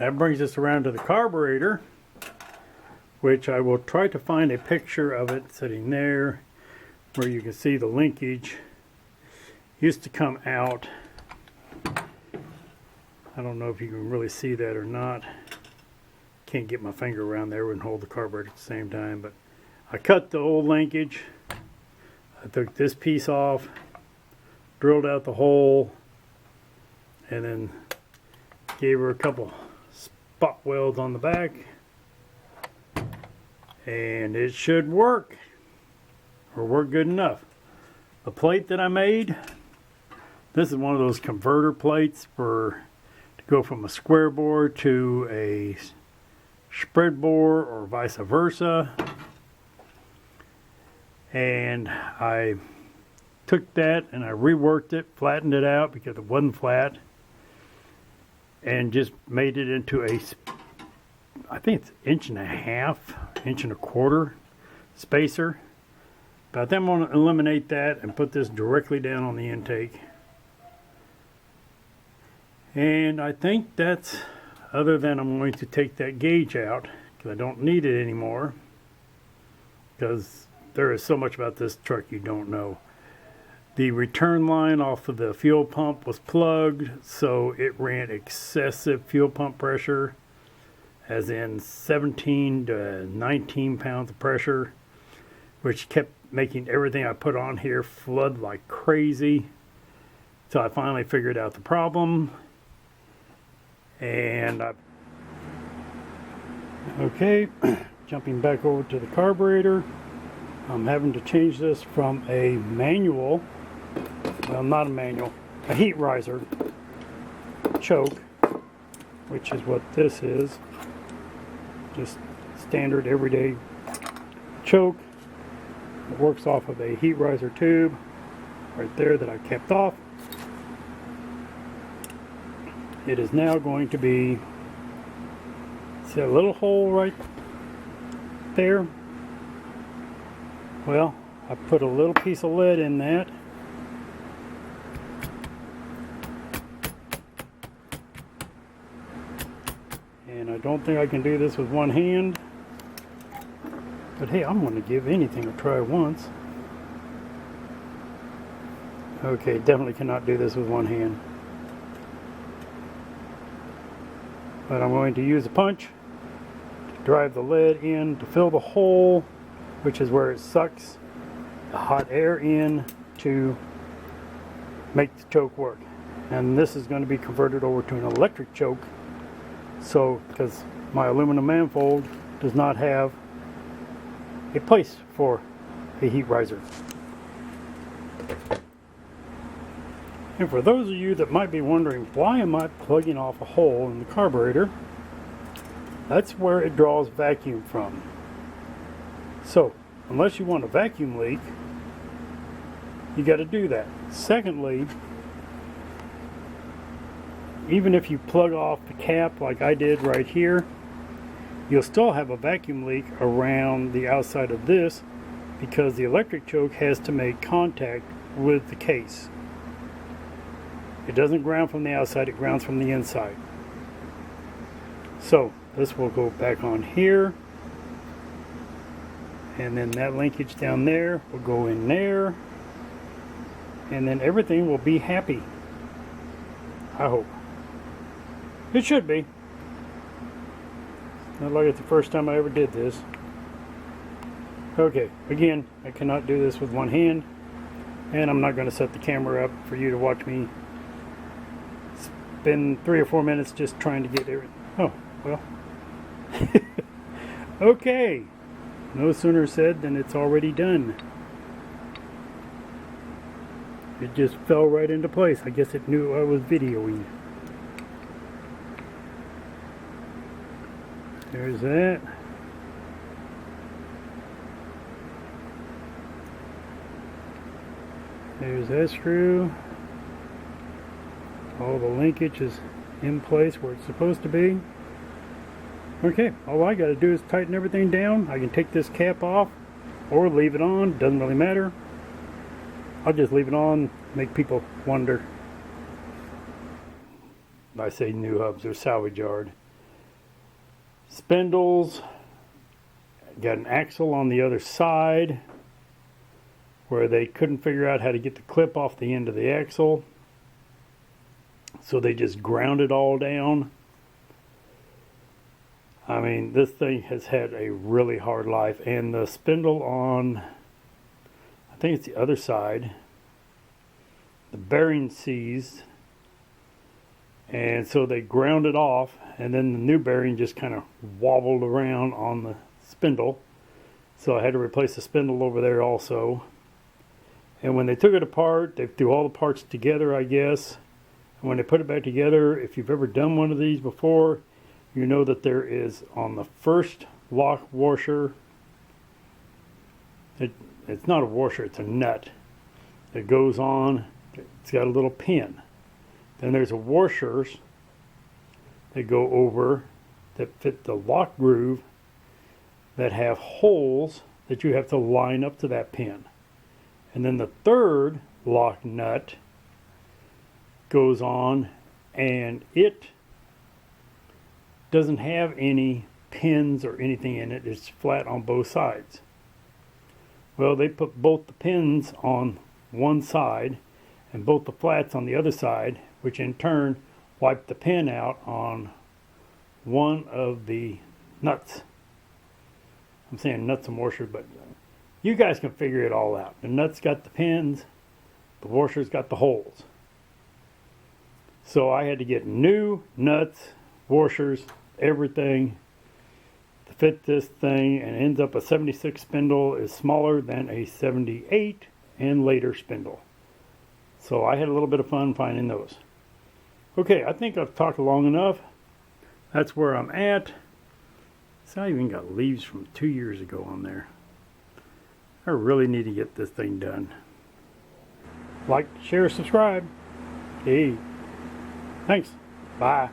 that brings us around to the carburetor, which I will try to find a picture of it sitting there where you can see the linkage used to come out. I don't know if you can really see that or not. Can't get my finger around there and hold the carburetor at the same time, but I cut the old linkage. I took this piece off, drilled out the hole, and then gave her a couple spot welds on the back, and it should work, or work good enough. The plate that I made, this is one of those converter plates to go from a square bore to a spread bore or vice versa. And I took that and I reworked it, flattened it out because it wasn't flat, and just made it into a, I think it's 1.5 inch, 1.25 inch spacer. But then I'm going to eliminate that and put this directly down on the intake. And I think that's, other than I'm going to take that gauge out because I don't need it anymore, because there is so much about this truck you don't know. The return line off of the fuel pump was plugged, so it ran excessive fuel pump pressure, as in 17 to 19 pounds of pressure, which kept making everything I put on here flood like crazy. So I finally figured out the problem. And okay, jumping back over to the carburetor, I'm having to change this from a manual, well, not a manual, a heat riser choke, which is what this is, just standard everyday choke. It works off of a heat riser tube right there that I kept off. It is now going to be, see a little hole right there? Well, I put a little piece of lead in that. And I don't think I can do this with one hand. But hey, I'm going to give anything a try once. Okay, definitely cannot do this with one hand. But I'm going to use a punch to drive the lead in to fill the hole, which is where it sucks the hot air in to make the choke work. And this is going to be converted over to an electric choke. So, because my aluminum manifold does not have a place for a heat riser. And for those of you that might be wondering, why am I plugging off a hole in the carburetor? That's where it draws vacuum from. So, unless you want a vacuum leak, you got to do that. Secondly, even if you plug off the cap like I did right here, you'll still have a vacuum leak around the outside of this, because the electric choke has to make contact with the case. It doesn't ground from the outside, it grounds from the inside. So this will go back on here, and then that linkage down there will go in there, and then everything will be happy. I hope. It should be. Not like it's the first time I ever did this. Okay, again, I cannot do this with one hand, and I'm not going to set the camera up for you to watch me spend 3 or 4 minutes just trying to get everything. Oh, well. Okay. No sooner said than it's already done. It just fell right into place. I guess it knew I was videoing. There's that. There's that screw. All the linkage is in place where it's supposed to be. Okay, all I got to do is tighten everything down. I can take this cap off or leave it on. Doesn't really matter. I'll just leave it on, make people wonder. I say new hubs, they're salvage yard. spindles. Got an axle on the other side where they couldn't figure out how to get the clip off the end of the axle. So they just ground it all down. I mean, this thing has had a really hard life. And the spindle on, I think it's the other side, the bearing seized. And so they ground it off, and then the new bearing just kind of wobbled around on the spindle. So I had to replace the spindle over there also. And when they took it apart, they threw all the parts together, I guess. And when they put it back together, if you've ever done one of these before, you know that there is on the first lock washer, it's not a washer, it's a nut that goes on. It's got a little pin. Then there's a washers that go over that fit the lock groove that have holes that you have to line up to that pin. And then the third lock nut goes on, and it doesn't have any pins or anything in it. It's flat on both sides. Well, they put both the pins on one side and both the flats on the other side, which in turn wiped the pin out on one of the nuts. I'm saying nuts and washers, but you guys can figure it all out. The nuts got the pins, the washers got the holes. So I had to get new nuts, washers, everything to fit this thing, and it ends up a 76 spindle is smaller than a 78 and later spindle. So I had a little bit of fun finding those. Okay, I think I've talked long enough. That's where I'm at. So I even got leaves from 2 years ago on there. I really need to get this thing done. Like, share, subscribe. Hey, thanks. Bye.